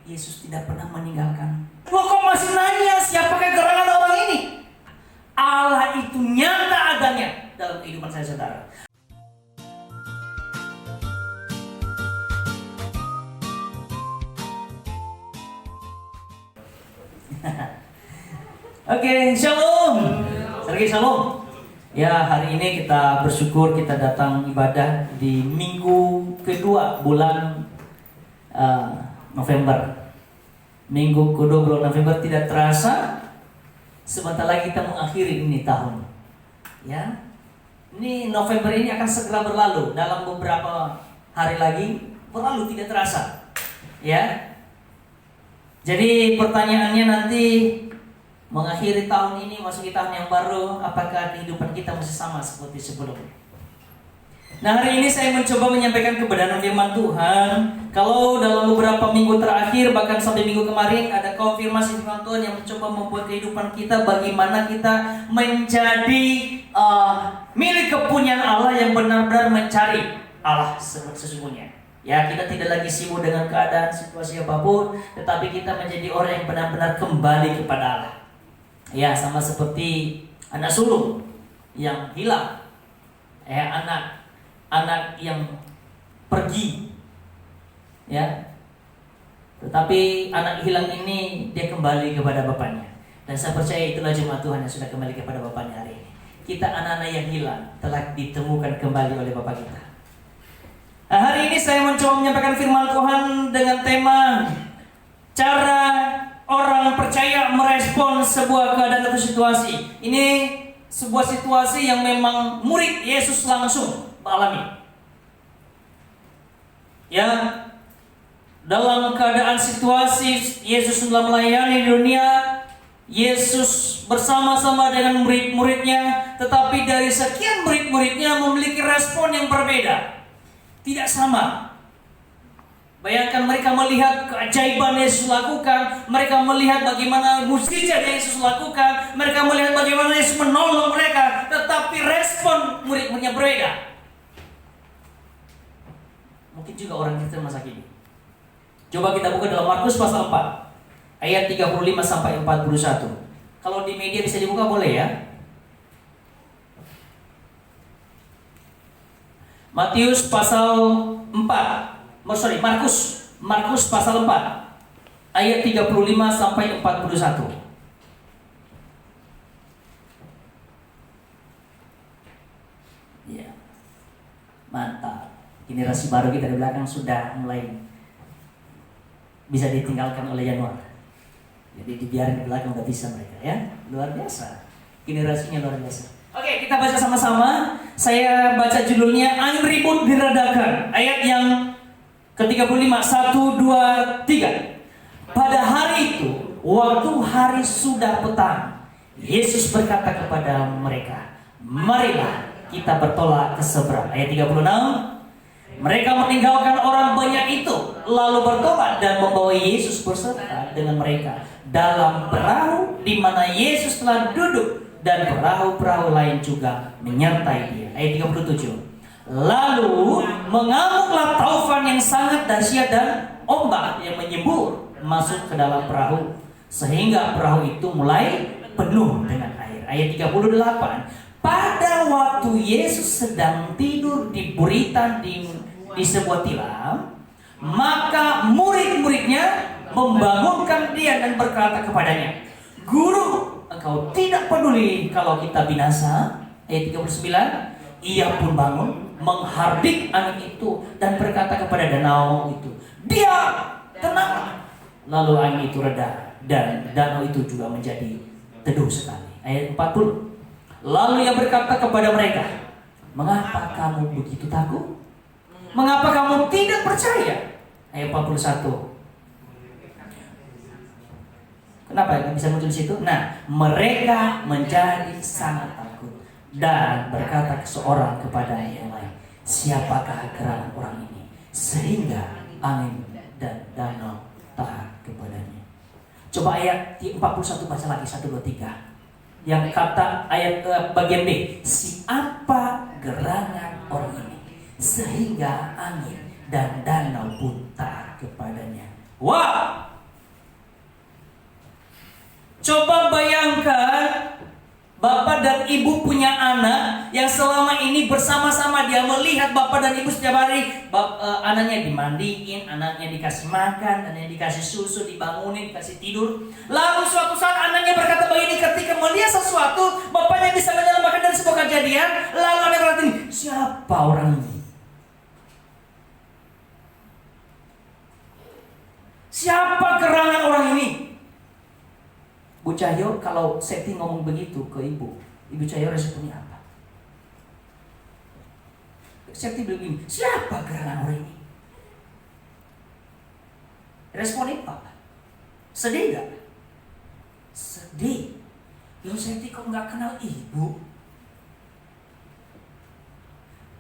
Yesus tidak pernah meninggalkan. Lo kok masih nanya siapakah gerangan orang ini? Allah itu nyata adanya dalam kehidupan saya, saudara. Oke, shalom. Lagi shalom. Ya, hari ini kita bersyukur kita datang ibadah di minggu kedua bulan November. Minggu kedua bulan November, tidak terasa sebentar lagi kita mengakhiri ini tahun. Ya. Ini November ini akan segera berlalu, dalam beberapa hari lagi berlalu tidak terasa. Ya. Jadi pertanyaannya nanti, mengakhiri tahun ini, masuki tahun yang baru, apakah kehidupan kita masih sama seperti sebelumnya? Nah, hari ini saya mencoba menyampaikan kebenaran firman Tuhan. Kalau dalam beberapa minggu terakhir, bahkan sampai minggu kemarin, ada konfirmasi firman Tuhan yang mencoba membuat kehidupan kita, bagaimana kita menjadi milik kepunyaan Allah yang benar-benar mencari Allah sesungguhnya. Ya, kita tidak lagi sibuk dengan keadaan situasi apapun, tetapi kita menjadi orang yang benar-benar kembali kepada Allah. Ya, sama seperti anak sulung yang hilang, anak yang pergi, ya. Tetapi anak hilang ini dia kembali kepada bapaknya. Dan saya percaya itulah jemaat Tuhan yang sudah kembali kepada bapaknya hari ini. Kita anak-anak yang hilang telah ditemukan kembali oleh Bapa kita. Nah, hari ini saya mencoba menyampaikan firman Tuhan dengan tema cara orang percaya merespon sebuah keadaan atau situasi. Ini sebuah situasi yang memang murid Yesus langsung alami. Ya, dalam keadaan situasi Yesus sudah melayani di dunia, Yesus bersama-sama dengan murid-muridnya, tetapi dari sekian murid-muridnya memiliki respon yang berbeda, tidak sama. Bayangkan mereka melihat keajaiban Yesus lakukan, mereka melihat bagaimana mukjizat yang Yesus lakukan, mereka melihat bagaimana Yesus menolong mereka, tetapi respon murid-muridnya berbeda. Mungkin juga orang Kristen masa kini. Coba kita buka dalam Markus pasal 4 ayat 35 sampai 41. Kalau di media bisa dibuka boleh ya. Matius pasal 4. Markus pasal 4 ayat 35 sampai 41. Ya. Mantap. Generasi baru kita di belakang sudah mulai bisa ditinggalkan oleh Januar. Jadi dibiarin di belakang udah bisa mereka, ya. Luar biasa. Generasinya luar biasa. Oke, kita baca sama-sama. Saya baca judulnya Angin Ribut Diredakan. Ayat yang ke-35, 1, 2, 3. Pada hari itu, waktu hari sudah petang, Yesus berkata kepada mereka, "Marilah kita bertolak ke seberang." Ayat 36. Mereka meninggalkan orang banyak itu, lalu bertobat dan membawa Yesus berserta dengan mereka dalam perahu di mana Yesus telah duduk, dan perahu-perahu lain juga menyertai dia. Ayat 37. Lalu mengamuklah taufan yang sangat dahsyat dan ombak yang menyembur masuk ke dalam perahu, sehingga perahu itu mulai penuh dengan air. Ayat 38. Pada waktu Yesus sedang tidur di buritan di sebuah tilam, maka murid-muridnya membangunkan dia dan berkata kepadanya, "Guru, engkau tidak peduli kalau kita binasa?" Ayat 39. Ia pun bangun, menghardik angin itu dan berkata kepada danau itu, "Diam, tenang." Lalu angin itu reda dan danau itu juga menjadi teduh sekali. Ayat 40. Lalu ia berkata kepada mereka, "Mengapa kamu begitu takut? Mengapa kamu tidak percaya?" Ayat 41. Kenapa ya bisa muncul di situ? Nah, mereka menjadi sangat takut dan berkata seorang kepada yang lain, "Siapakah gerangan orang ini sehingga angin dan danau taat kepadanya?" Coba ayat 41 baca lagi, 1, 2, 3. Yang kata ayat bagian B, "Siapa gerangan orang ini sehingga angin dan danau pun taat kepadanya?" Wah, Coba bayangkan, bapak dan ibu punya anak yang selama ini bersama-sama dia melihat bapak dan ibu setiap hari. Anaknya dimandiin, anaknya dikasih makan, anaknya dikasih susu, dibangunin, dikasih tidur. Lalu suatu saat anaknya berkata begini, ketika melihat sesuatu, bapaknya bisa menyelamatkan dari sebuah kejadian. Lalu anak berkata, siapa orang ini? Siapa gerangan orang ini? Bu Cahyo kalau Septi ngomong begitu ke Ibu Cahyo responnya apa? Septi bilang begini, siapa gerangan orang ini? Responnya apa? Sedih gak? Sedih. Loh Septi kok gak kenal Ibu?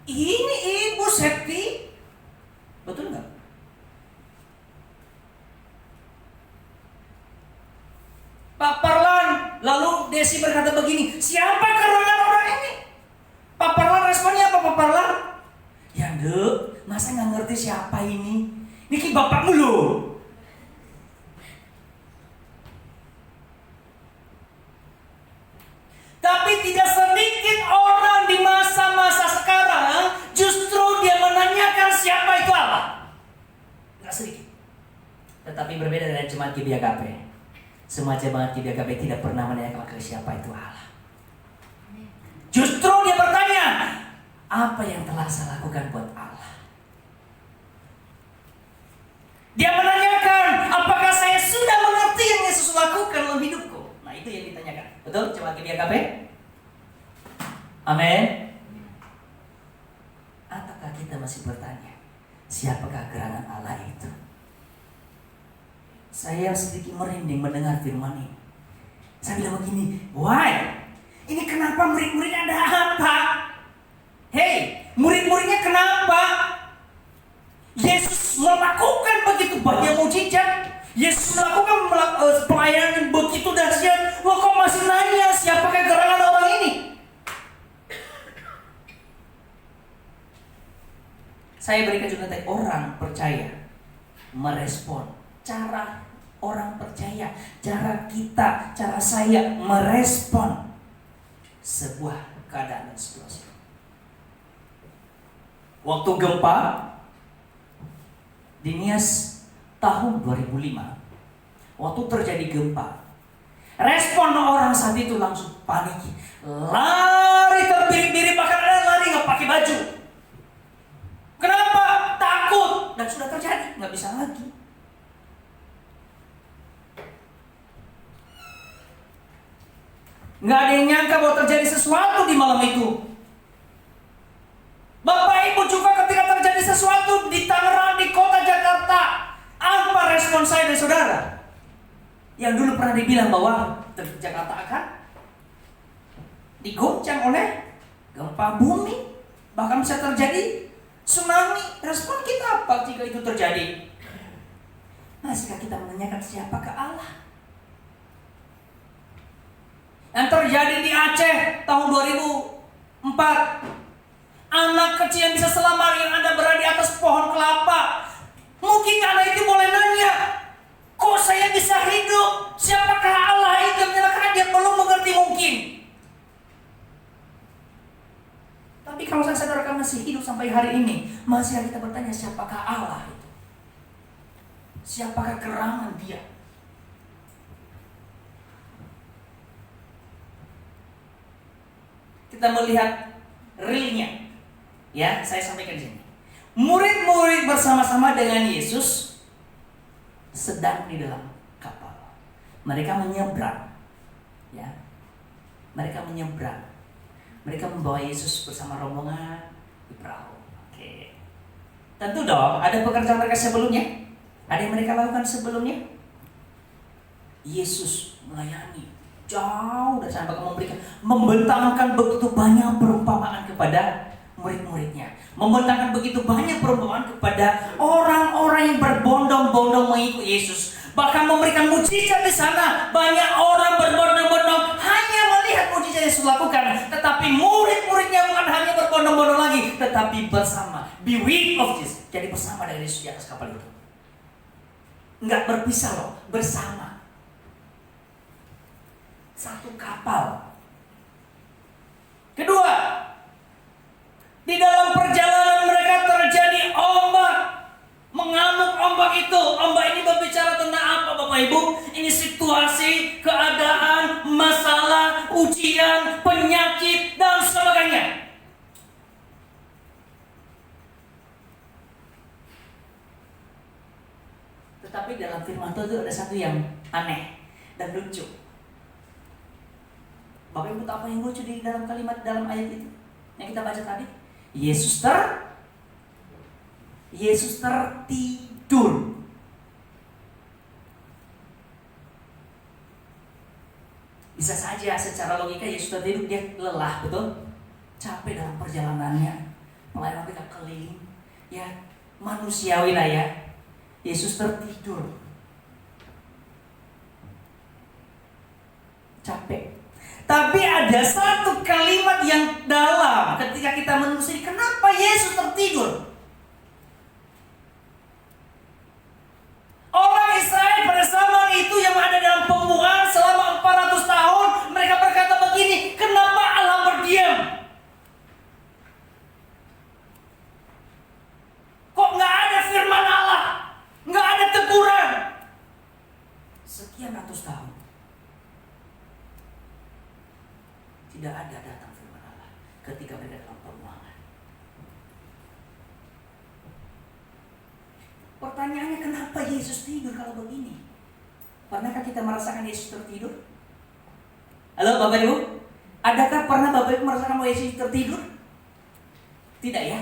Ini Ibu Septi. Betul gak? Pak Parlan, lalu Desi berkata begini, siapa gerangan orang ini? Pak Parlan responnya apa Pak Parlan? Ya Dek, masa gak ngerti siapa ini? Niki bapakmu loh. Tapi tidak sedikit orang di masa-masa sekarang justru dia menanyakan siapa itu Allah. Gak sedikit. Tetapi berbeda dengan jemaat GBKP. Semua jemaat GBKP tidak pernah menanyakan ke siapa itu Allah. Justru dia bertanya, apa yang telah saya lakukan buat Allah? Dia menanyakan, apakah saya sudah mengerti yang Yesus lakukan dalam hidupku? Nah itu yang ditanyakan. Betul jemaat GBKP? Amin. Ataukah kita masih bertanya, siapakah gerangan Allah itu? Saya sedikit merinding mendengar firman ini. Saya bilang begini, why? Ini kenapa murid-murid ada apa? Hei, murid-muridnya kenapa? Yesus melakukan begitu banyak mujizat. Yesus melakukan pelayanan yang begitu dahsyat. Lo kok masih nanya siapakah gerangan orang ini? Saya berikan contoh tadi, orang percaya merespon. Cara orang percaya, cara kita, cara saya merespon sebuah keadaan dan situasi. Waktu gempa di Nias tahun 2005, waktu terjadi gempa, respon orang saat itu langsung panik, lari terbirik-birik, bahkan ada lari nggak pakai baju. Kenapa? Takut, dan sudah terjadi, nggak bisa lagi. Nggak ada yang nyangka bahwa terjadi sesuatu di malam itu. Bapak Ibu juga ketika terjadi sesuatu di Tangerang, di kota Jakarta, apa respon saya dan saudara? Yang dulu pernah dibilang bahwa Jakarta akan digoncang oleh gempa bumi, bahkan bisa terjadi tsunami. Respon kita apa jika itu terjadi? Masihkah kita menanyakan siapakah Allah? Yang terjadi di Aceh tahun 2004, anak kecil yang bisa selamat yang ada berada di atas pohon kelapa. Mungkin anak itu boleh nanya, kok saya bisa hidup? Siapakah Allah itu? Karena dia belum mengerti mungkin. Tapi kalau saya sadarkan masih hidup sampai hari ini, masih kita bertanya siapakah Allah itu? Siapakah gerangan dia? Kita melihat realnya, ya saya sampaikan di sini. Murid-murid bersama-sama dengan Yesus sedang di dalam kapal. Mereka menyeberang, ya. Mereka menyeberang. Mereka membawa Yesus bersama rombongan di perahu. Oke. Tentu dong, ada pekerjaan mereka sebelumnya. Ada yang mereka lakukan sebelumnya. Yesus melayani jauh dan sampai membentangkan begitu banyak perumpamaan kepada murid-muridnya, membentangkan begitu banyak perumpamaan kepada orang-orang yang berbondong-bondong mengikuti Yesus, bahkan memberikan mujizat di sana. Banyak orang berbondong-bondong hanya melihat mujizat Yesus lakukan, tetapi murid-muridnya bukan hanya berbondong-bondong lagi, tetapi bersama, be with of Jesus, jadi bersama dengan Yesus di atas kapal itu, nggak berpisah loh, bersama. kapal. Kedua, di dalam perjalanan mereka terjadi ombak. Mengamuk ombak itu. Ombak ini berbicara tentang apa Bapak Ibu? Ini situasi, keadaan, masalah, ujian, penyakit, dan sebagainya. Tetapi dalam firman Tuhan itu ada satu yang aneh dan lucu. Bapak Ibu tahu apa yang lucu di dalam kalimat, dalam ayat itu yang kita baca tadi? Yesus tertidur. Bisa saja secara logika Yesus tertidur, dia lelah, betul? Capek dalam perjalanannya, melayani mereka keliling, ya manusiawi lah ya. Yesus tertidur, capek. Tapi ada satu kalimat yang dalam ketika kita menelusuri kenapa Yesus tertidur. Orang Israel pada zaman itu yang ada dalam pembuangan selama 400 tahun, mereka berkata begini, kenapa Allah berdiam? Kok nggak ada firman Allah? Nggak ada teguran. Sekian ratus tahun tidak ada datang firman Allah ketika mereka dalam pembuangan. Pertanyaannya, kenapa Yesus tidur kalau begini? Pernahkah kita merasakan Yesus tertidur? Halo Bapak Ibu, adakah pernah Bapak Ibu merasakan bahwa Yesus tertidur? Tidak ya,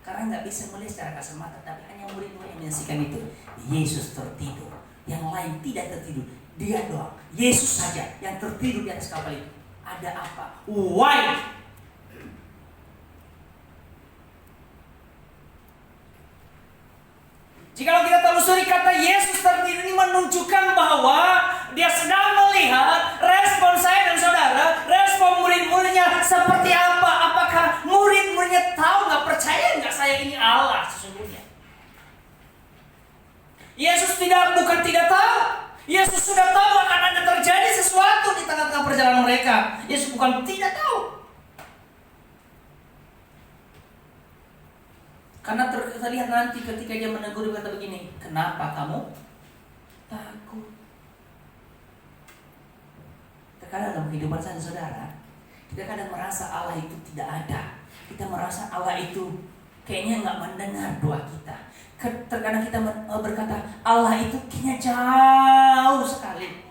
karena nggak bisa melihat secara kasat mata, tapi hanya murid-murid yang menyaksikan itu. Yesus tertidur, yang lain tidak tertidur, dia doang, Yesus saja yang tertidur di atas kapal itu. Ada apa? Why? Jika kita telusuri kata Yesus tertidur ini menunjukkan bahwa dia sedang melihat respon saya dan saudara, respon murid-muridnya seperti apa. Apakah murid-muridnya tahu, nggak percaya nggak saya ini Allah sesungguhnya? Yesus bukan tidak tahu. Yesus sudah tahu akan ada terjadi sesuatu di tengah-tengah perjalanan mereka. Yesus bukan tidak tahu. Karena terlihat nanti ketika dia menegur, berkata begini, kenapa kamu takut? Terkadang dalam kehidupan saya dan saudara, kita kadang merasa Allah itu tidak ada. Kita merasa Allah itu kayaknya nggak mendengar doa kita. Terkadang kita berkata Allah itu kayaknya jauh sekali.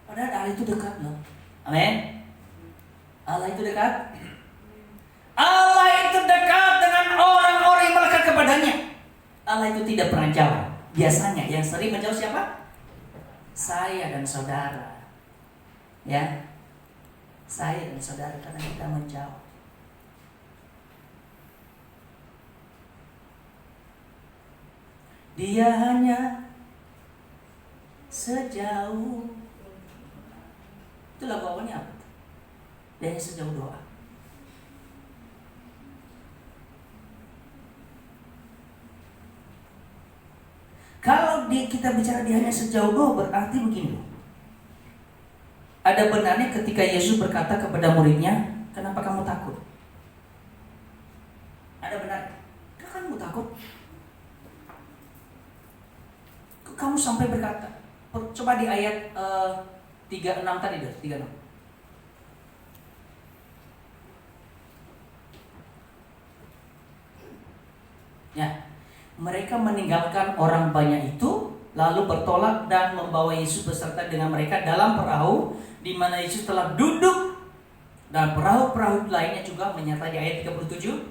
Padahal Allah itu dekat loh. Amin. Allah itu dekat. Allah itu dekat dengan orang-orang yang melekat kepadanya. Allah itu tidak pernah jauh. Biasanya yang sering menjauh siapa? Saya dan saudara. Ya, saya dan saudara, karena kita menjauh. Dia hanya sejauh. Itu lagu awalnya apa? Dia hanya sejauh doa. Kalau kita bicara dia hanya sejauh doa, berarti begini loh. Ada benarnya ketika Yesus berkata kepada muridnya, kenapa kamu takut? Ada benarnya. Kenapa kamu takut? Kok kamu sampai berkata? Coba di ayat 36 tadi deh, 36. Ya, mereka meninggalkan orang banyak itu, lalu bertolak dan membawa Yesus beserta dengan mereka dalam perahu, di mana Yesus telah duduk, dan perahu-perahu lainnya juga menyertai. Di ayat 37.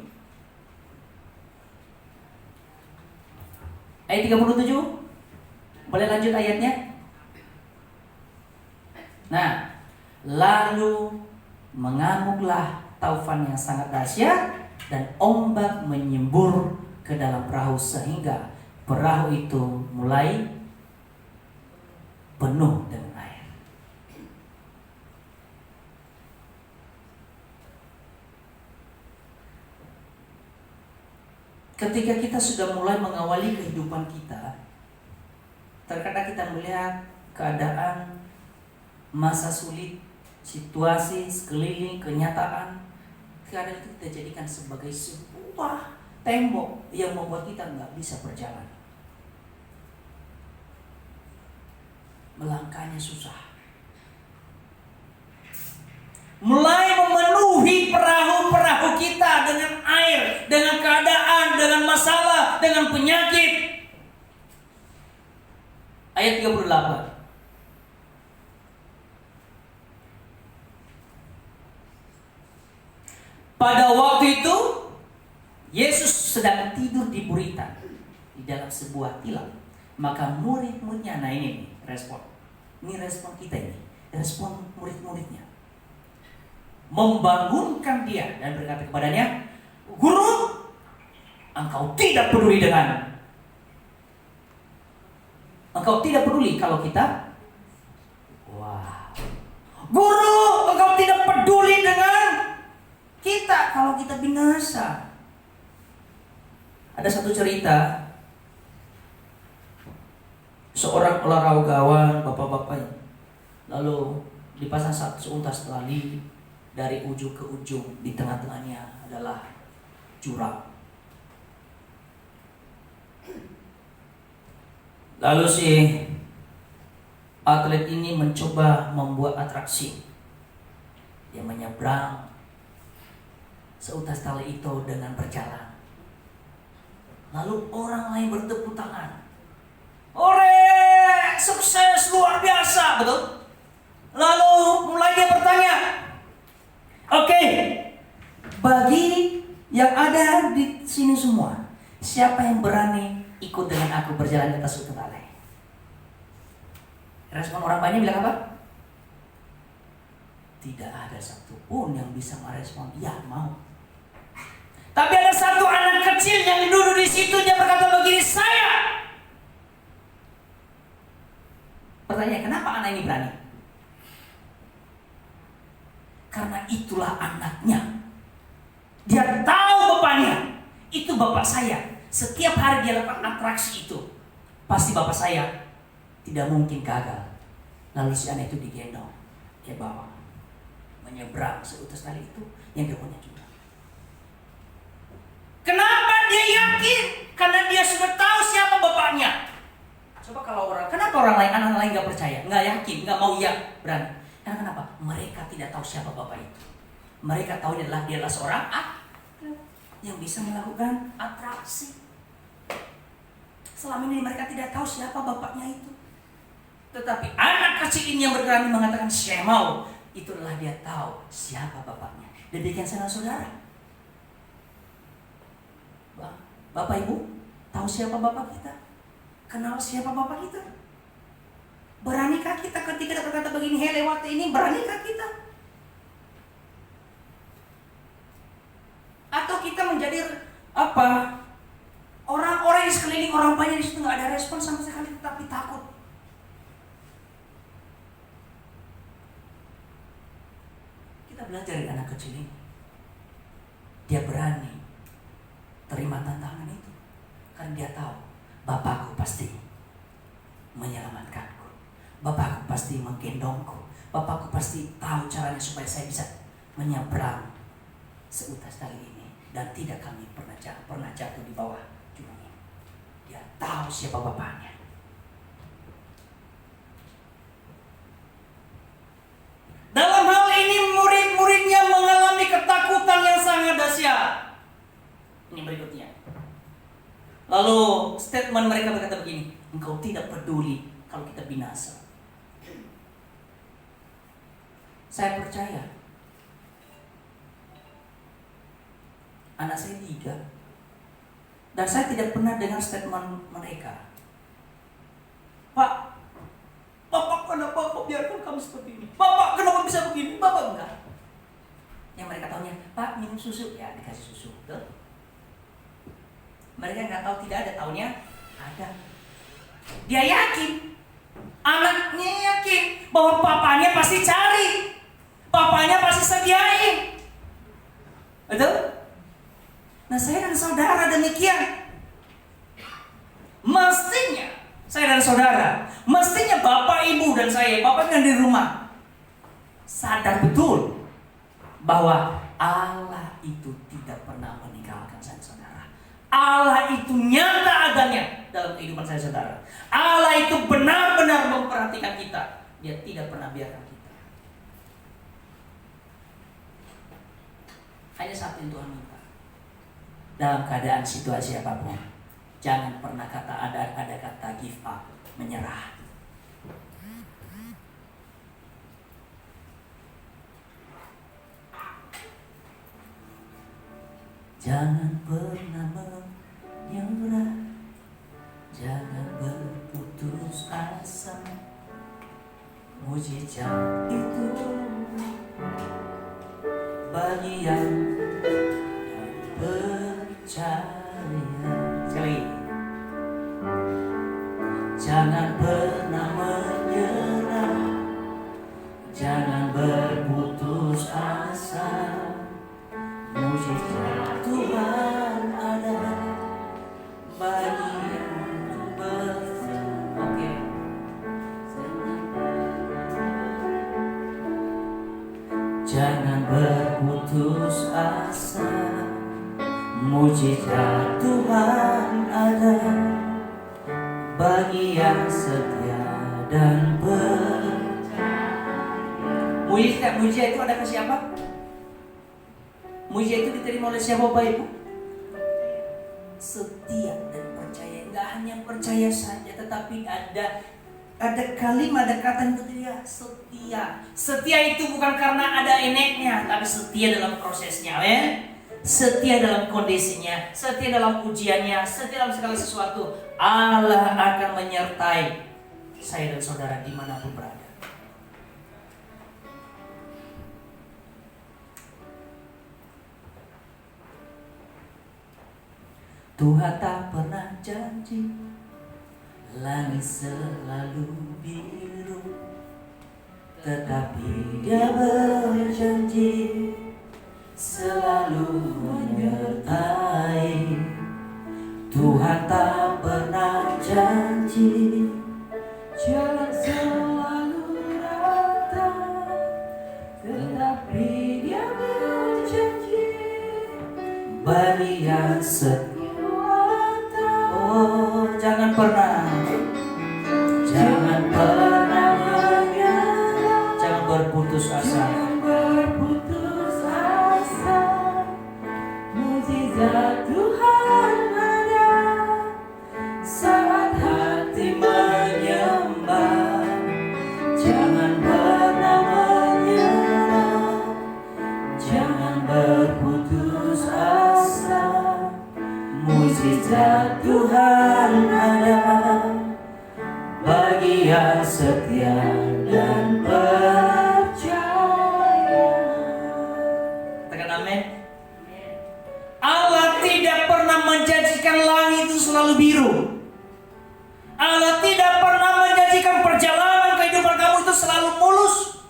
Ayat 37. Boleh lanjut ayatnya? Nah, lalu mengamuklah taufan yang sangat dahsyat dan ombak menyembur ke dalam perahu sehingga perahu itu mulai penuh dengan air. Ketika kita sudah mulai mengawali kehidupan kita, terkadang kita melihat keadaan, masa sulit, situasi sekeliling, kenyataan, kadang itu kita jadikan sebagai sebuah tembok yang membuat kita nggak bisa berjalan. Melangkahnya susah. Mulai memenuhi perahu-perahu kita dengan air, dengan keadaan, dengan masalah, dengan penyakit. Ayat 38. Pada waktu itu Yesus sedang tidur di buritan di dalam sebuah tilam. Maka murid-muridnya, nah ini nih respon. Ini respon kita ini, respon murid-muridnya. Membangunkan dia dan berkata kepadanya, "Guru, engkau tidak peduli dengan engkau tidak peduli kalau kita Guru, engkau tidak peduli dengan kita kalau kita binasa." Ada satu cerita, seorang olahragawan, bapak-bapak, lalu dipasang seuntas tali dari ujung ke ujung, di tengah-tengahnya adalah jurang. Lalu si atlet ini mencoba membuat atraksi. Dia menyeberang seutas tali itu dengan berjalan. Lalu orang lain bertepuk tangan. "Ore, sukses, luar biasa," betul? Lalu mulai dia bertanya, "Oke, bagi yang ada di sini semua, siapa yang berani ikut dengan aku berjalan di atas ujung tali?" Respon orang banyak bilang apa? Tidak ada satupun yang bisa merespon, "Ya, mau." Tapi ada satu anak kecil yang duduk di situ, dia berkata begini, "Saya." Pertanyaan, kenapa anak ini berani? Karena itulah anaknya. Dia tahu bapaknya. Itu bapak saya. Setiap hari dia lakukan atraksi itu. Pasti bapak saya tidak mungkin gagal. Lalu si anak itu digendong, dia bawa, menyeberang seutas tali itu yang dia punya juga. Kenapa dia yakin? Karena dia sudah tahu siapa bapaknya. Coba kalau kenapa orang lain, anak lain gak percaya, gak yakin, gak mau berani? Karena kenapa? Mereka tidak tahu siapa bapak itu. Mereka tahu dia adalah seorang yang bisa melakukan atraksi. Selama ini mereka tidak tahu siapa bapaknya itu. Tetapi anak kecil ini yang berani mengatakan, "Saya mau." Itulah dia tahu siapa bapaknya. Demikian saudara-saudara. Bapak Ibu, tahu siapa bapak kita? Kenal siapa bapak kita? Beranikah kita ketika kita berkata begini, "Hei, lewat ini," beranikah kita? Atau kita menjadi apa? Orang-orang di sekeliling, orang banyak di situ nggak ada respon sama sekali, tetapi takut. Kita belajar dari anak kecil ini. Dia berani terima tantangan itu karena dia tahu bapakku pasti menyelamatkanku, bapakku pasti menggendongku, bapakku pasti tahu caranya supaya saya bisa menyeberang seutas tali ini dan tidak kami pernah jatuh di bawah jurang ini. Dia tahu siapa bapaknya. Dalam hal ini murid-muridnya mengalami ketakutan yang sangat dahsyat. Ini berikutnya. Lalu statement mereka berkata begini, "Engkau tidak peduli kalau kita binasa." Saya percaya anak saya 3, dan saya tidak pernah dengar statement mereka, "Pak, Bapak kenapa kok biarkan kami seperti ini? Bapak kenapa bisa begini?" Bapak enggak. Yang mereka tahunya, "Pak, minum susu." Ya, dikasih susu. Betul? Mereka nggak tahu, tidak ada, tahunya ada. Dia yakin, anaknya yakin bahwa papanya pasti cari, papanya pasti sediain. Betul? Nah, saya dan saudara demikian. Mestinya saya dan saudara, mestinya bapak, ibu, dan saya, bapak yang di rumah, sadar betul bahwa Allah itu tidak pernah meninggalkan saya dan saudara. Allah itu nyata adanya dalam kehidupan saya dan saudara. Allah itu benar-benar memperhatikan kita. Dia tidak pernah biarkan kita. Hanya satu yang Tuhan minta. Dalam keadaan situasi apapun, jangan pernah ada kata give up, menyerah. Jangan pernah menyerah, jangan berputus asa. Mujizat itu bagi yang percaya. Sekali lagi. Jangan pernah menyerah, jangan berputus asa. Mujizat Tuhan ada bagi yang percaya. Jangan berputus asa. Mujizat Tuhan ada bagi yang setia dan percaya. Mujizat itu ada ke siapa? Mujizat itu diterima oleh siapa, Bapak Ibu? Setia dan percaya. Tidak hanya percaya saja, tetapi ada kalimat, ada kata itu dia setia. Setia itu bukan karena ada enaknya, tapi setia dalam prosesnya, setia dalam kondisinya, setia dalam ujiannya, setia dalam segala sesuatu. Allah akan menyertai saya dan saudara dimanapun berada. Tuhan tak pernah janji langit selalu biru, tetapi Dia berjanji selalu menyertai. Tuhan tak pernah janji jalan selalu rata, tetapi Dia berjanji bagi yang setia. Oh, jangan pernah menyerah, jangan berputus asa. Mujizat Tuhan ada saat hati menyembah. Jangan pernah menyerah, jangan berputus asa. Mujizat Tuhan ada bagi yang setia dan percaya. Katakan amin. Allah tidak pernah menjanjikan langit itu selalu biru. Allah tidak pernah menjanjikan perjalanan kehidupan kamu itu selalu mulus.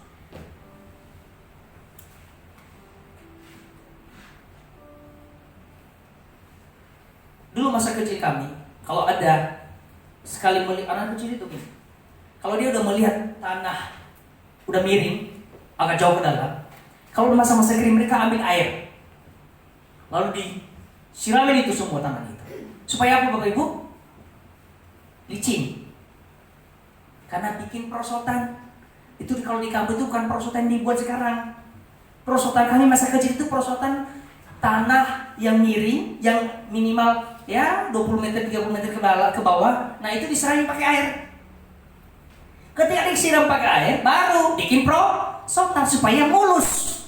Dulu masa kecil kami, kalau ada sekali melihat anak kecil itu, kalau dia udah melihat tanah udah miring, agak jauh ke dalam, kalau masa-masa kering mereka ambil air, lalu disiramin itu semua tanah itu. Supaya apa, Bapak Ibu? Licin. Karena bikin perosotan. Itu kalau di kampung itu bukan perosotan dibuat sekarang. Perosotan kami masa kecil itu perosotan tanah yang miring, yang minimal ya 20 meter, 30 meter ke bawah. Nah, itu disiramin pakai air. Ketika disiram pakai air, baru bikin perosotan supaya mulus.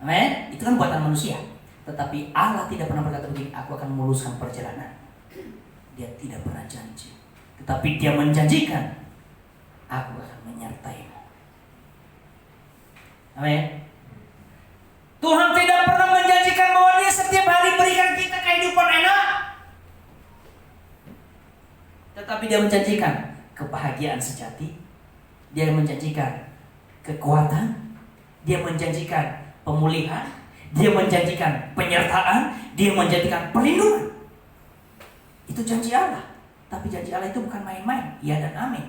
Amin. Itu kan buatan manusia. Tetapi Allah tidak pernah berkata begini, aku akan memuluskan perjalanan. Dia tidak pernah janji. Tetapi Dia menjanjikan, aku akan menyertaimu. Amin. Tuhan tidak pernah menjanjikan bahwa Dia setiap hari berikan kita kehidupan enak. Tetapi Dia menjanjikan kebahagiaan sejati. Dia menjanjikan kekuatan. Dia menjanjikan pemulihan. Dia menjanjikan penyertaan, dia menjanjikan perlindungan. Itu janji Allah. Tapi janji Allah itu bukan main-main, ya dan amin.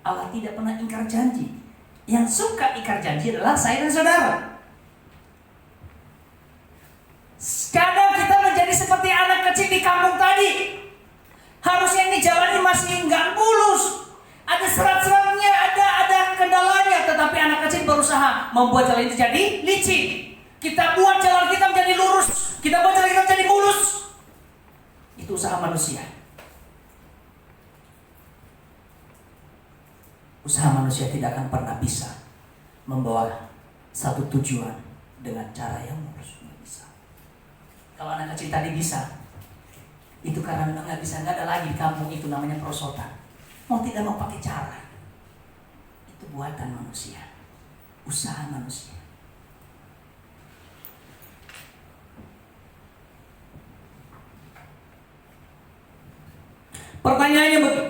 Allah tidak pernah ingkar janji. Yang suka ingkar janji adalah saya dan saudara. Kadang kita menjadi seperti anak kecil di kampung tadi. Harusnya ini jalannya masih nggak mulus, ada serat-seratnya, ada kendalanya, tetapi anak kecil berusaha membuat jalan itu jadi licin. Kita buat jalan kita menjadi lurus, kita buat jalan kita menjadi mulus. Itu usaha manusia. Usaha manusia tidak akan pernah bisa membawa satu tujuan dengan cara yang mulus. Nggak bisa. Kalau anak kecil tadi bisa, itu karena memang nggak bisa, nggak ada lagi di kampung itu namanya perosotan. Mau tidak mau pakai cara. Itu buatan manusia, usaha manusia. Pertanyaannya begini,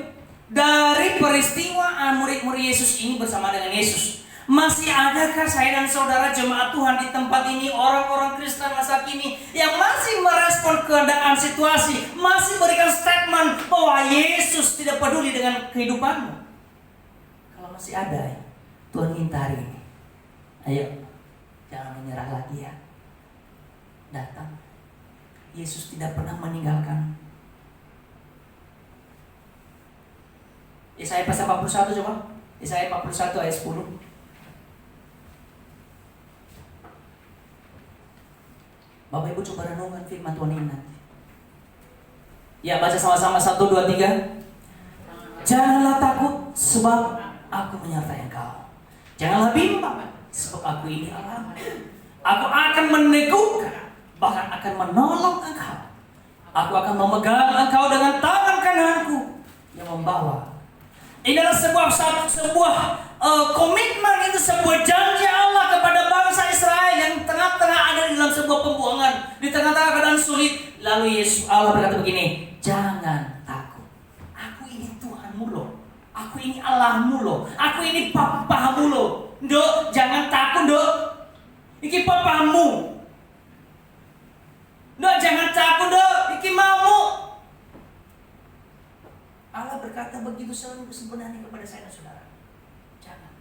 dari peristiwa murid-murid Yesus ini bersama dengan Yesus, masih adakah saya dan saudara jemaat Tuhan di tempat ini, orang-orang Kristen masa kini yang masih merespon keadaan situasi, masih berikan statement bahwa Yesus tidak peduli dengan kehidupanmu? Kalau masih ada, Tuhan minta hari ini, ayo jangan menyerah lagi ya. Datang. Yesus tidak pernah meninggalkan. Yesaya pasal 41 coba. Yesaya 41 ayat 10. Bapak Ibu coba renungkan firman Tuhan ini nanti. Ya, baca sama-sama 1, 2, 3. Janganlah takut sebab aku menyertai engkau. Janganlah bimbang sebab aku ini Allah. Aku akan meneguhkan, bahkan akan menolong engkau. Aku akan memegang engkau dengan tangan kananku yang membawa. Ini adalah sebuah komitmen, itu sebuah janji Allah kepada bangsa Israel yang tengah-tengah ada di dalam sebuah pembuangan, di tengah-tengah keadaan sulit. Lalu Yesus Allah berkata begini, jangan takut. Aku ini Tuhanmu loh. Aku ini Allahmu loh. Aku ini papamu loh. Dok, jangan takut dok. Iki papamu. Dok, jangan takut dok. Iki maumu. Allah berkata begitu sebenarnya kepada saya dan saudara. Jangan.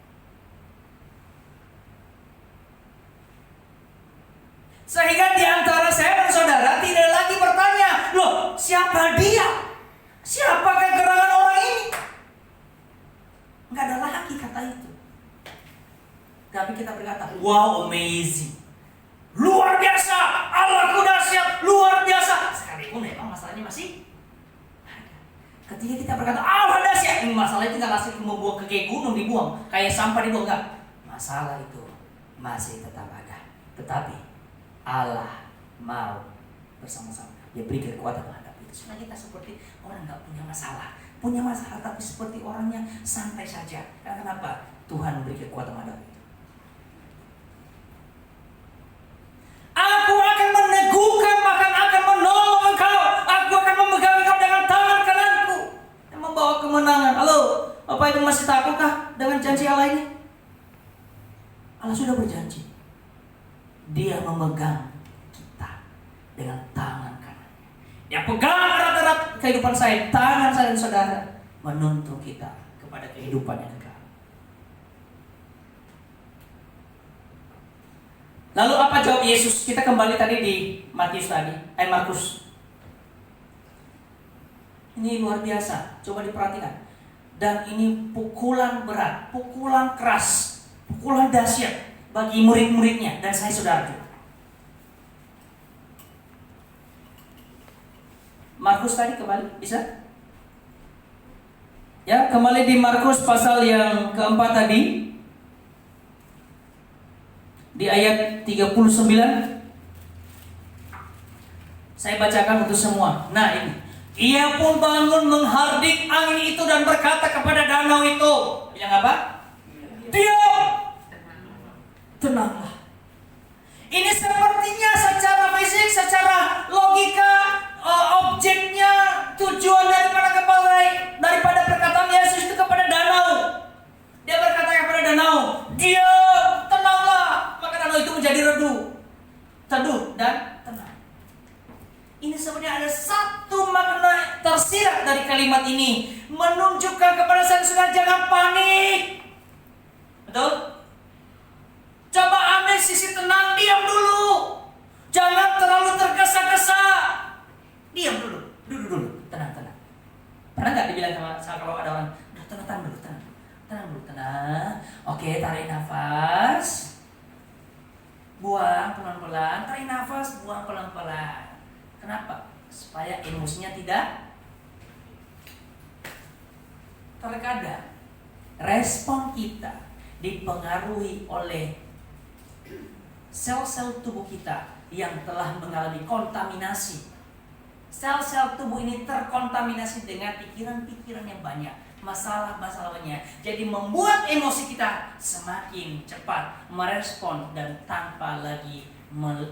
Sehingga di antara saya dan saudara tidak lagi bertanya, loh siapa dia? Siapakah gerangan orang ini? Enggak ada lagi kata itu. Tapi kita berkata, wow, amazing. Luar biasa, Allahku dahsyat, luar biasa. Sekalipun memang masalahnya masih ada. Ketika kita berkata, Allah dahsyat, ini masalah itu nggak langsung membuang ke gunung dibuang, kayak sampah dibuang, enggak. Masalah itu masih tetap ada. Tetapi Allah mau bersama-sama. Dia beri kekuatan menghadapi itu. Sebenarnya kita seperti orang nggak punya masalah. Punya masalah tapi seperti orangnya santai saja. Karena kenapa? Tuhan memberi kekuatan menghadapi itu. Aku akan meneguhkan, bahkan akan menolong engkau. Aku akan memegang engkau dengan tangan kananku dan membawa kemenangan. Halo, Bapak Ibu masih takutkah dengan janji Allah ini? Allah sudah berjanji. Dia memegang kita dengan tangan kanan. Dia pegang erat-erat kehidupan saya, tangan saya dan saudara, menuntun kita kepada kehidupan yang kekal. Lalu apa jawab Yesus? Kita kembali tadi di Markus tadi, Markus. Ini luar biasa, coba diperhatikan. Dan ini pukulan berat, pukulan keras, pukulan dahsyat bagi murid-muridnya dan saya saudara juga. Markus tadi kembali, bisa? Ya, kembali di Markus pasal yang keempat tadi. Di ayat 39 saya bacakan untuk semua. Nah ini, ia pun bangun menghardik angin itu dan berkata kepada danau itu, yang apa? Diam, tenanglah. Ini sepertinya secara fisik, secara logika, objeknya, tujuan daripada perkataan Yesus itu kepada danau. Dia berkata kepada danau, diam, tenanglah. Maka danau itu sebenarnya ada satu makna tersirat dari kalimat ini, menunjukkan kepada saudara jangan panik. Betul? Coba ambil sisi tenang, diam dulu. Jangan terlalu tergesa-gesa. Diam dulu, duduk dulu, tenang. Pernah nggak dibilang sama kalau ada orang, udah tenang dulu. Oke, tarik nafas, buang pelan-pelan. Tarik nafas, buang pelan-pelan. Kenapa? Supaya emosinya tidak. Terkadang respon kita dipengaruhi oleh sel-sel tubuh kita yang telah mengalami kontaminasi. Sel-sel tubuh ini terkontaminasi dengan pikiran-pikiran yang banyak, masalah-masalahnya. Jadi membuat emosi kita semakin cepat merespon dan tanpa lagi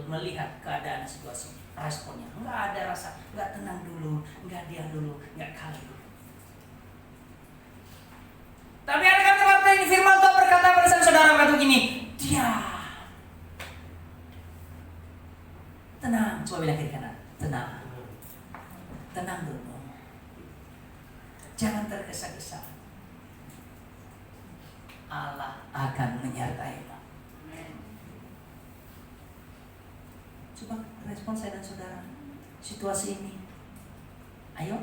melihat keadaan situasi. Responnya nggak ada rasa, nggak tenang dulu, nggak diam dulu, nggak kalem dulu. Tapi ada kata-kata ini, firman Tuhan berkata pada saudara berkata gini, diam. Tenang, coba bilang kiri kanan, tenang. Tenang dulu. Jangan tergesa-gesa. Allah akan menyertai-mu. Coba respon saya dan saudara situasi ini. Ayo.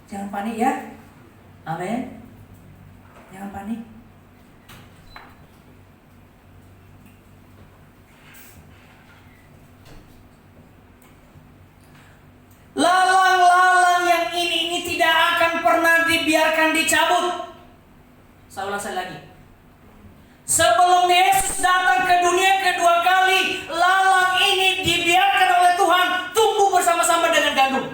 Jangan panik ya. Amin. Jangan panik. Lalang-lalang yang ini tidak akan pernah dibiarkan dicabut. Saya ulang lagi. Sebelum Yesus datang ke dunia kedua kali, lalang ini dibiarkan oleh Tuhan tumbuh bersama-sama dengan gandum.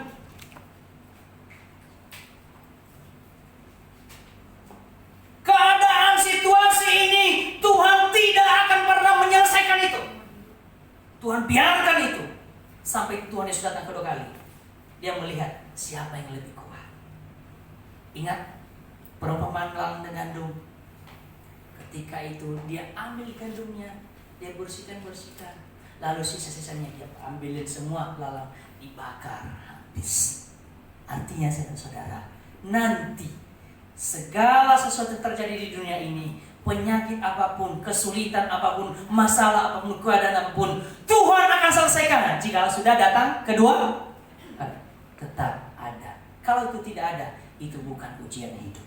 Keadaan situasi ini Tuhan tidak akan pernah menyelesaikan itu. Tuhan biarkan itu sampai Tuhan Yesus datang kedua kali. Dia melihat siapa yang lebih kuat. Ingat perumpamaan lalang dan gandum. Ketika itu dia ambil gandumnya, dia bersihkan. Lalu sisa-sisanya dia ambilin semua, lalang dibakar habis. Artinya saudara, nanti segala sesuatu yang terjadi di dunia ini, penyakit apapun, kesulitan apapun, masalah apapun, keadaan apapun, Tuhan akan selesaikan jika sudah datang kedua. Tetap ada. Kalau itu tidak ada, itu bukan ujian hidup.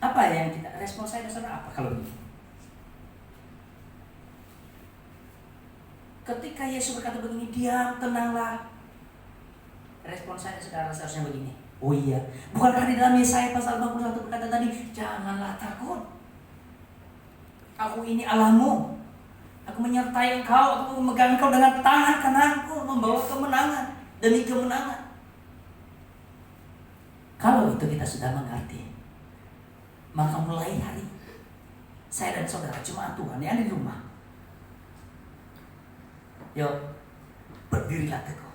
Apa yang kita respon saya saudara apa kalau begini? Ketika Yesus berkata begini, diam, tenanglah. Respon saya saudara seharusnya begini. Oh iya, bukankah di dalam Yesaya pasal 51 berkata tadi, janganlah takut. Aku ini Allahmu. Aku menyertai engkau, aku memegang engkau dengan tangan kananku, membawa kemenangan demi kemenangan. Kalau itu kita sudah mengerti, maka mulai hari saya dan saudara jemaat Tuhan yang ada di rumah, yuk berdirilah teguh.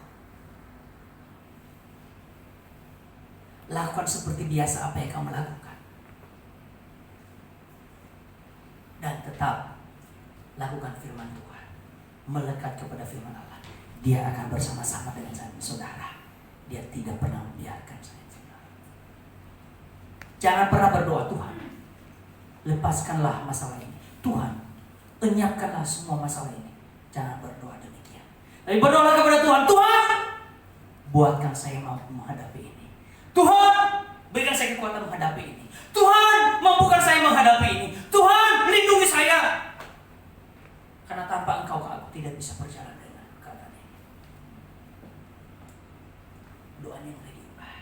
Lakukan seperti biasa apa yang kamu lakukan. Dan tetap lakukan firman Tuhan. Melekat kepada firman Allah. Dia akan bersama-sama dengan saya, saudara. Dia tidak pernah membiarkan saya. Jangan pernah berdoa, Tuhan, lepaskanlah masalah ini. Tuhan, lenyapkanlah semua masalah ini. Jangan berdoa demikian. Tapi berdoa kepada Tuhan. Tuhan, buatkan saya mampu menghadapi ini. Tuhan, berikan saya kekuatan menghadapi ini. Tuhan, mampukan saya menghadapi ini. Tuhan, lindungi saya. Karena tanpa Engkau aku tidak bisa berjalan dengan keadaan ini. Doanya mulai diubah.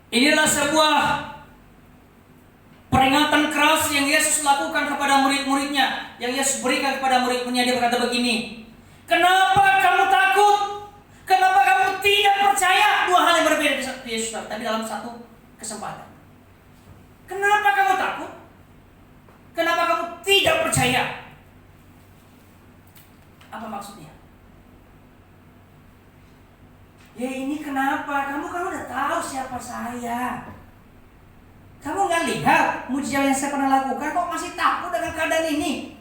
Inilah sebuah peringatan keras yang Yesus lakukan kepada murid-muridnya, yang Yesus berikan kepada murid-muridnya. Dia berkata begini, kenapa kamu takut? Kenapa kamu tidak percaya? Dua hal yang berbeda di Yesus, tapi dalam satu kesempatan. Kenapa kamu takut? saya. Apa maksudnya? Ya ini kenapa? Kamu kan udah tahu siapa saya. Kamu nggak lihat mujizat yang saya pernah lakukan, kok masih takut dengan keadaan ini?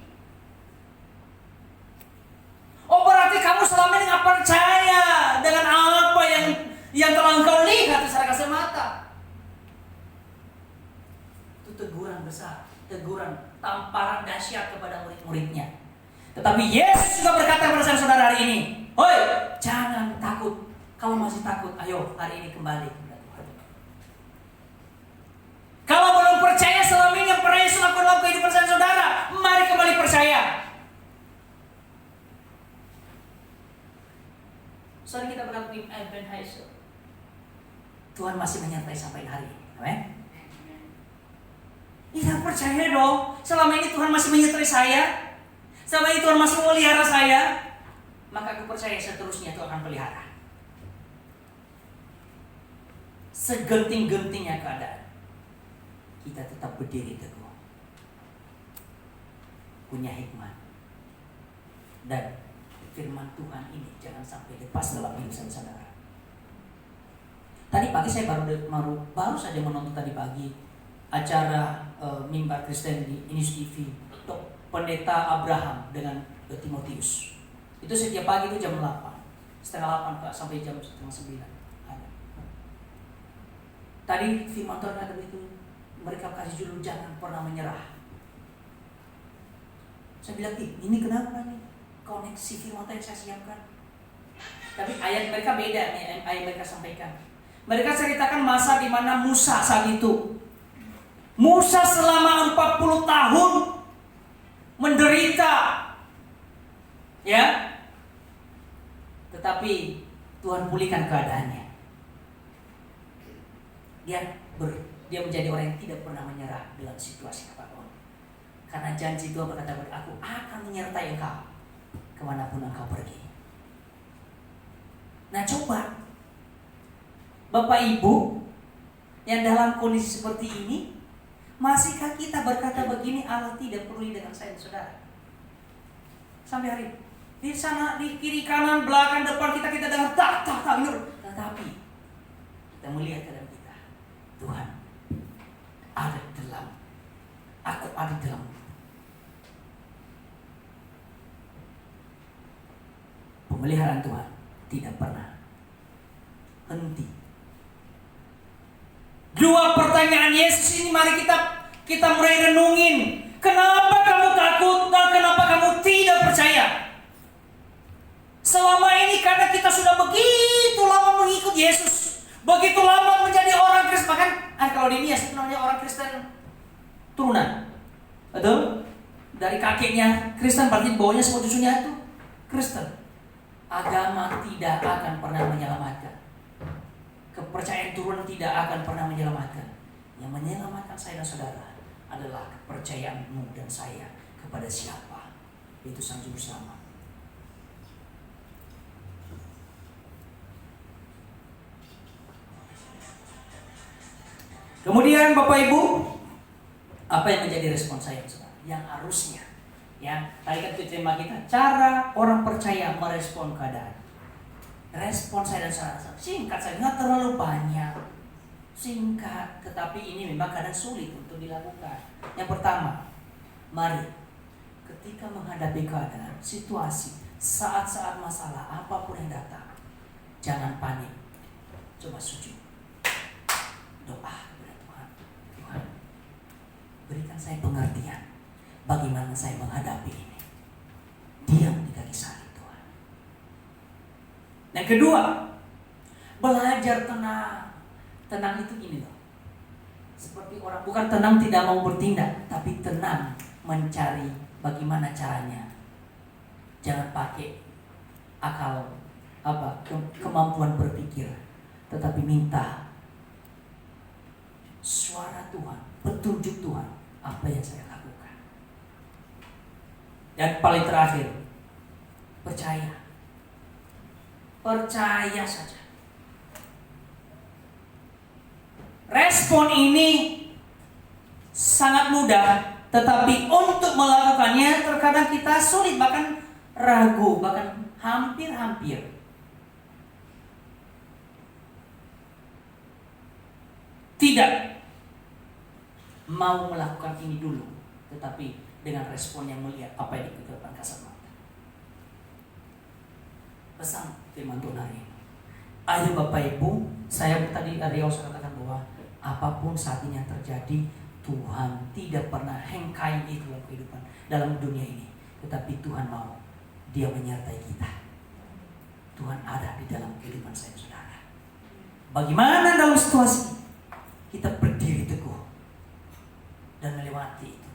Oh berarti kamu selama ini nggak percaya dengan apa yang telah engkau lihat secara kasat mata. Itu teguran besar, teguran tamparan dahsyat kepada murid-muridnya. Tetapi Yesus juga berkata kepada saudara hari ini, "Hoi, jangan takut. Kalau masih takut, ayo hari ini kembali kepada Tuhan." Kalau belum percaya selama ini yang pernah Yesus lakukan dalam kehidupan saudara, mari kembali percaya. Soalnya kita berkata di Ebenezer, Tuhan masih menyertai sampai hari ini. Amin. Iya percaya dong. Selama ini Tuhan masih menyertai saya. Selama ini Tuhan masih memelihara saya. Maka aku percaya seterusnya Tuhan akan pelihara. Segenting-gentingnya keadaan, kita tetap berdiri teguh, punya hikmat, dan firman Tuhan ini jangan sampai lepas dalam hidup saudara. Tadi pagi saya baru saja menonton tadi pagi acara Mimbar Kristen di News TV untuk Pendeta Abraham dengan Timotius. Itu setiap pagi itu jam 8, setengah 8 sampai jam setengah 9. Tadi firman Tuhan ada begitu, mereka kasih judul jangan pernah menyerah. Saya bilang, ini kenapa nih koneksi firman Tuhan yang saya siapkan? Tapi ayat mereka beda nih, ayat mereka sampaikan. Mereka ceritakan masa di mana Musa saat itu. Musa selama 40 tahun menderita, ya. Tetapi Tuhan pulihkan keadaannya. Dia menjadi orang yang tidak pernah menyerah dalam situasi apapun. Karena janji Tuhan berkata kepada aku akan menyertai engkau kemanapun engkau pergi. Nah coba Bapak Ibu yang dalam kondisi seperti ini, masihkah kita berkata begini, Allah tidak peduli dengan saya dan saudara? Sampai hari ini di sana, di kiri kanan belakang depan kita dengar tak. Tetapi kita melihat dalam kita, Tuhan ada dalam, aku ada dalam. Pemeliharaan Tuhan tidak pernah henti. Dua pertanyaan Yesus ini mari kita mulai renungin. Kenapa kamu takut dan kenapa kamu tidak percaya? Selama ini karena kita sudah begitu lama mengikut Yesus, begitu lama menjadi orang Kristen, bahkan kalau di Nias itu namanya orang Kristen turunan, betul? Dari kakeknya Kristen, berarti bawahnya semua cucunya itu Kristen. Agama tidak akan pernah menyelamatkan. Kepercayaan turunan tidak akan pernah menyelamatkan. Yang menyelamatkan saya dan saudara adalah kepercayaanmu dan saya kepada siapa? Itu Sang Juru Selamat. Kemudian Bapak Ibu, apa yang menjadi respon saya saudara? Yang harusnya, ya tadi kan itu tema kita, cara orang percaya merespon keadaan. Respon saya dan saudara singkat saja, nggak terlalu banyak, singkat, tetapi ini memang kadang sulit untuk dilakukan. Yang pertama, mari ketika menghadapi keadaan, situasi, saat-saat masalah apapun yang datang, jangan panik, coba sujud, doa. Berikan saya pengertian bagaimana saya menghadapi ini. Diam di kaki salib Tuhan. Yang kedua, belajar tenang. Tenang itu gini loh. Seperti orang bukan tenang tidak mau bertindak, tapi tenang mencari bagaimana caranya. Jangan pakai akal kemampuan berpikir, tetapi minta suara Tuhan, petunjuk Tuhan, apa yang saya lakukan. Dan paling terakhir, percaya. Percaya saja. Respon ini sangat mudah, Tetapi untuk melakukannya terkadang kita sulit, bahkan ragu, bahkan hampir-hampir tidak mau melakukan ini dulu, tetapi dengan respon yang melihat apa yang di depan kasat mata. Pesan firman Tuhan hari ini, ayo Bapak Ibu, saya tadi Riau katakan bahwa apapun saat ini yang terjadi, Tuhan tidak pernah hengkai itu dalam kehidupan, dalam dunia ini. Tetapi Tuhan mau, Dia menyertai kita. Tuhan ada di dalam kehidupan saya, saudara. Bagaimana dalam situasi kita berdiri teguh dan melewati itu,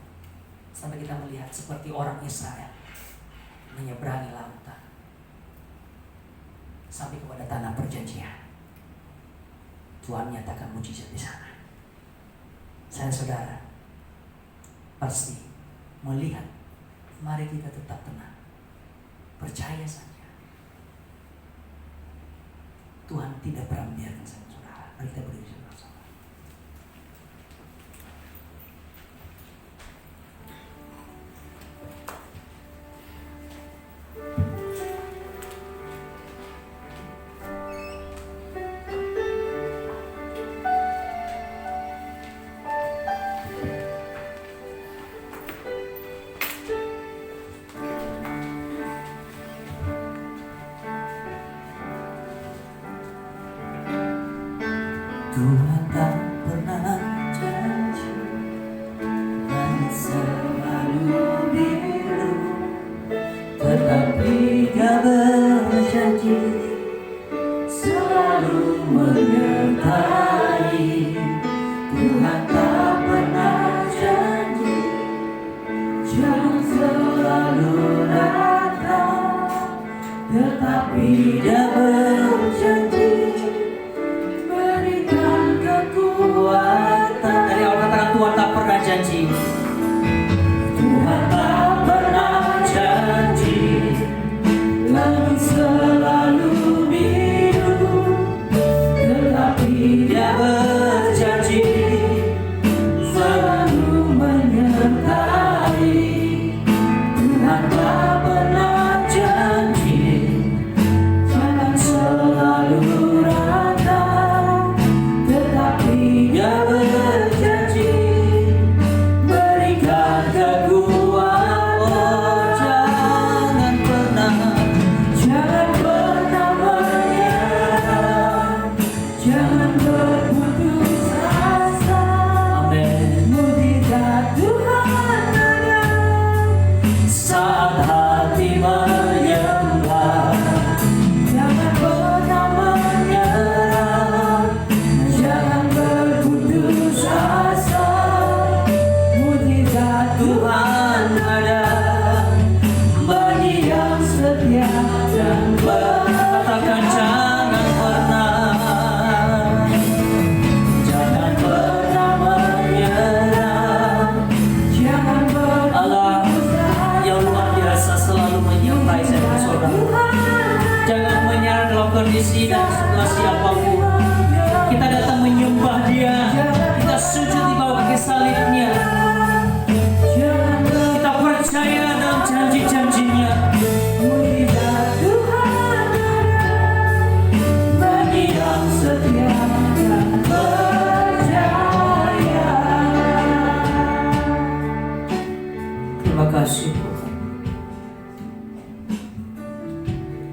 sampai kita melihat seperti orang Israel menyeberangi lautan sampai kepada tanah perjanjian. Tuhan nyatakan mujizat di sana. Saya saudara pasti melihat, mari kita tetap tenang, percaya saja. Tuhan tidak pernah membiarkan saya, saudara. Mari kita berdiri bersama. Tuhan tak pernah janji dan selalu biru, tetapi Dia berjanji selalu menyertai. Tuhan tak pernah janji jangan selalu datang, tetapi Dia berjanji dari awal katakan Tuhan tak pernah janji. Tuhan tak pernah janji langit selalu biru, tetapi Dia berjanji selalu menyertai. Tuhan tak pernah janji jangan selalu datang, tetapi Dia berjanji berikan kekuatan. Oh, jangan pernah menyerah, jangan berputus asa. Amin. Mujizat Tuhan ada saat hati menyembah. Jangan pernah menyerah, jangan berputus asa. Mujizat Tuhan ada bagi yang setia dan berkatakan jangan pernah menyerah, jangan berputus Allah yang luar biasa selalu menyertai saya dan saudara. Jangan menyerah dalam kondisi dan situasi apapun. Kita datang menyembah Dia, kita sujud di bawah kaki salib-Nya. Kita percaya dalam janji-janji-Nya. Bagi yang setia dan percaya. Terima kasih Tuhan.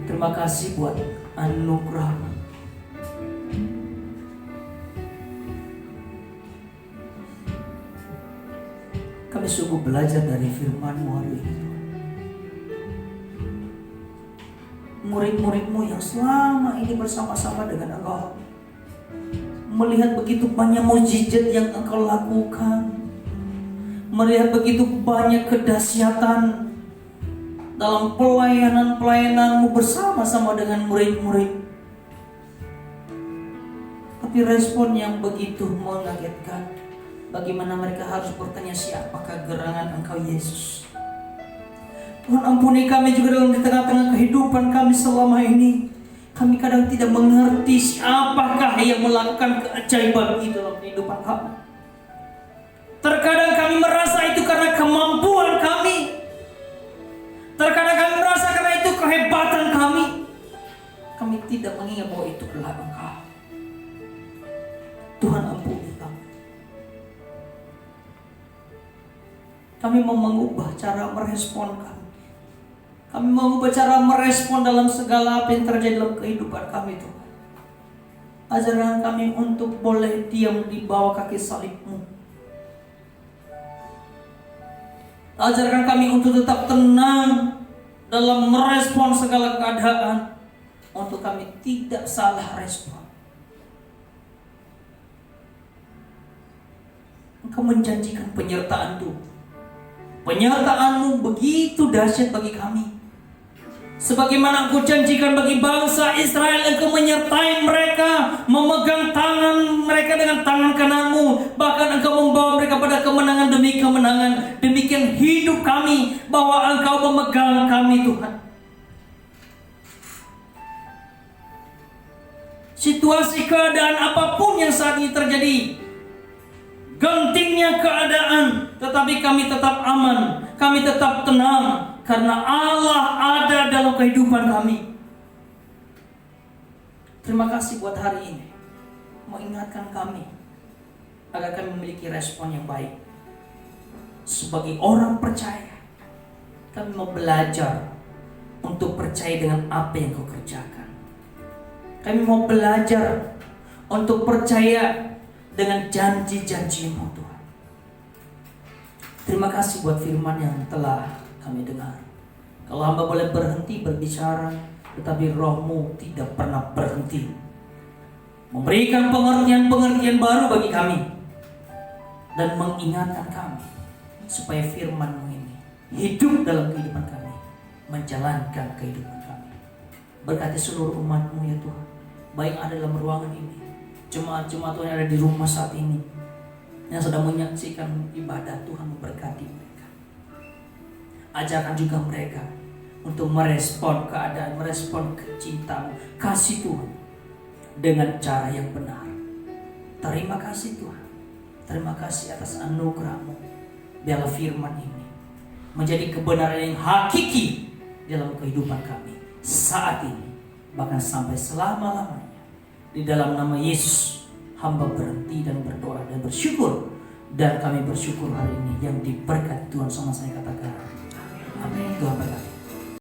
Terima kasih buat anugerah. Kami sungguh belajar dari firman-Mu hari ini. Murid-murid-Mu yang selama ini bersama-sama dengan Engkau, melihat begitu banyak mukjizat yang Engkau lakukan, melihat begitu banyak kedahsyatan dalam pelayanan-pelayanan-Mu bersama-sama dengan murid-murid. Tapi respon yang begitu mengagetkan, bagaimana mereka harus bertanya, siapakah gerangan Engkau Yesus? Tuhan ampuni kami juga dalam di tengah-tengah kehidupan kami selama ini. Kami kadang tidak mengerti siapakah yang melakukan keajaiban itu dalam kehidupan kami. Terkadang kami merasa itu karena Kami mau mengubah cara merespon kami. Kami mau mengubah cara merespon dalam segala apa yang terjadi dalam kehidupan kami Tuhan. Ajarkan kami untuk boleh diam di bawah kaki salib-Mu. Ajarkan kami untuk tetap tenang dalam merespon segala keadaan, untuk kami tidak salah respon. Engkau menjanjikan penyertaan-Mu. Penyertaan-Mu begitu dahsyat bagi kami. Sebagaimana Engkau janjikan bagi bangsa Israel, Engkau menyertai mereka, memegang tangan mereka dengan tangan kanan-Mu. Bahkan Engkau membawa mereka pada kemenangan demi kemenangan. Demikian hidup kami, bahwa Engkau memegang kami Tuhan. Situasi keadaan apapun yang saat ini terjadi, gentingnya keadaan, tetapi kami tetap aman, kami tetap tenang, karena Allah ada dalam kehidupan kami. Terima kasih buat hari ini, mengingatkan kami agar kami memiliki respon yang baik. Sebagai orang percaya, kami mau belajar untuk percaya dengan apa yang Kau kerjakan. Kami mau belajar untuk percaya dengan janji-janji-Mu Tuhan. Terima kasih buat firman yang telah kami dengar. Kalau hamba boleh berhenti berbicara, tetapi Roh-Mu tidak pernah berhenti memberikan pengertian-pengertian baru bagi kami dan mengingatkan kami supaya firman-Mu ini hidup dalam kehidupan kami, menjalankan kehidupan kami. Berkati seluruh umat-Mu ya Tuhan, baik ada dalam ruangan ini, jemaat-jemaat Tuhan yang ada di rumah saat ini, yang sedang menyaksikan ibadah. Tuhan memberkati mereka. Ajarkan juga mereka untuk merespon keadaan, merespon kecintaan, kasih Tuhan dengan cara yang benar. Terima kasih Tuhan. Terima kasih atas anugerah-Mu. Biarlah firman ini menjadi kebenaran yang hakiki dalam kehidupan kami saat ini, bahkan sampai selama-lamanya. Di dalam nama Yesus, hamba berhenti dan berdoa dan bersyukur. Dan kami bersyukur hari ini yang diberkati Tuhan, sama saya katakan amin. Tuhan berkati.